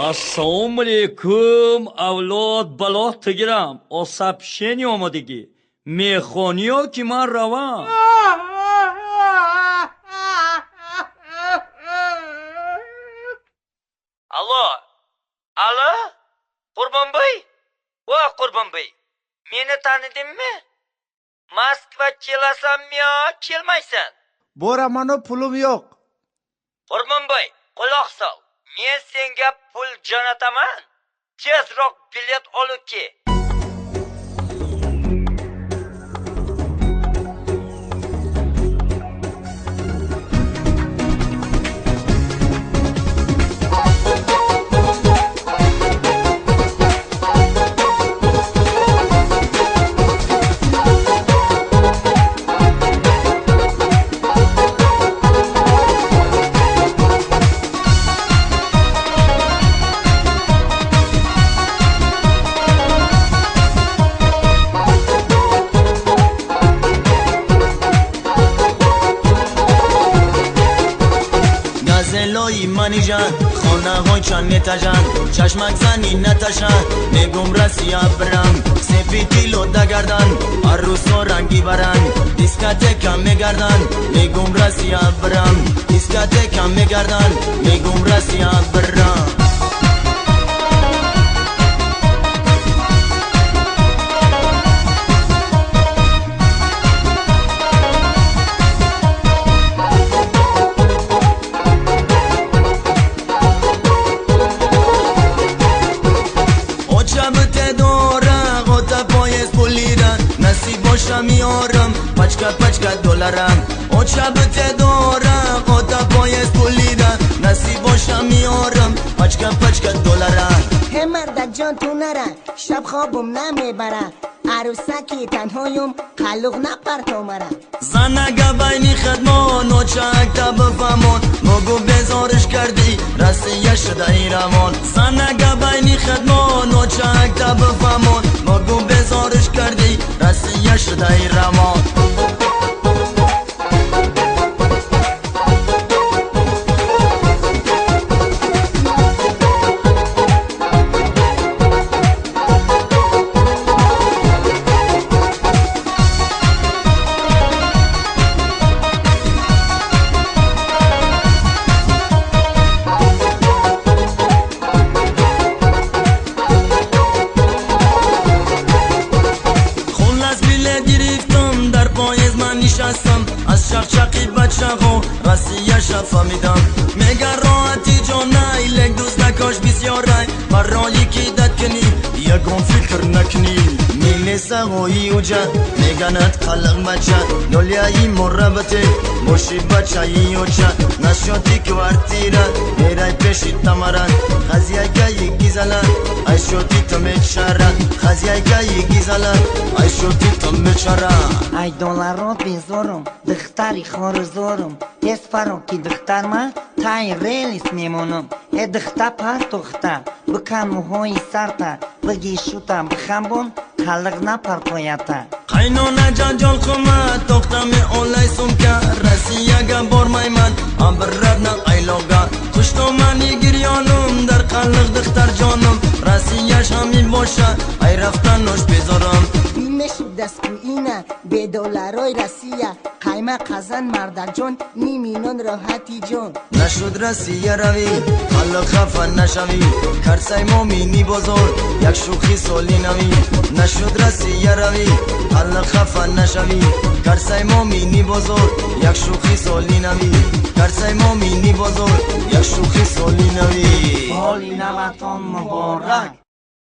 Assalomu alaykum avlod balot tigiram. Soобщение omadagi. Mehoni yoki men ravan? Alo. Alo? Qurbonboy? Voy Qurbonboy. Meni tanidingmi? Moskva kelasanmi yo, kelmaysan? Boramanu pulim yo'q. Qurbonboy, quloq sol. Men senga pul jo'nataman. Tezroq bilet olib kel. زلایی منی جان خانه های چند نتاجان چشمک زنی نتاشان نگم رسی ابرم سپیدی لوده گردن عروس و رنگی برن دیسکاتکم میگردن نگم رسی ابرم دیسکاتکم میگردن نگم رسی ابرم میارم پچکا دلارم او شبت دارم خدا پایست پولیدم نصیب باشم میارم پچکا دلارم هم مرد جان تو نرن شب خوابم نمیبرن عروسکی تنهایم خلوق نپر تو مرن زنگا بینی خدمان و چک تا بفهمون مگو بزارش کردی رسیه شده ایرمان زنگا بینی خدمان و چک تا بفهمون مگو بزارش کردی رسیه شده ایرمان از شقشقی بچه ها رسیه فهمیدم میگه راحتی جانه ایلک دوست نکاش بسیاره برای کی داد کنی یکم فکر نکنی میلی سهایی اوجه میگنت خلق بچه دلیایی مربطه باشی بچه ای اوچه نشاتی کوارتیره میرای پیشی تمرن خزیه گایی گیزلن ایشوتی تو میچره خزیه گایی گیزلن ایشوتی تو میچره ای دولارات بیزارم دختری خارزارم دست فرام که دختر من تای ریلیس میمونم ای دختر پر دختر بکن موهای سرتا بگی شوتا بخنبون خلق نپر پایتا قینانه جان خمه دختم اولای سمکه رسیه گه بارمای من ابرد نه ایلاگه خوشتو منی گریانم در خلق دختر جانم رسیهش همین باشه ای رفتنش بذارم بیمشی دست اینه به دولارای رسیه قیمه قزن مردر جان نیمینان راحتی جان نشد رسیه روی خلق خفه نشوی کرسای مومینی بزرگ یک شوخی سالی نوی نشد رسیه روی خلق خفه نشوی کرسای مومینی بزرگ یک شوخی سالی نوی کرسای مومینی بزرگ یک شوخی سالی نوی سالی نوتان مبارک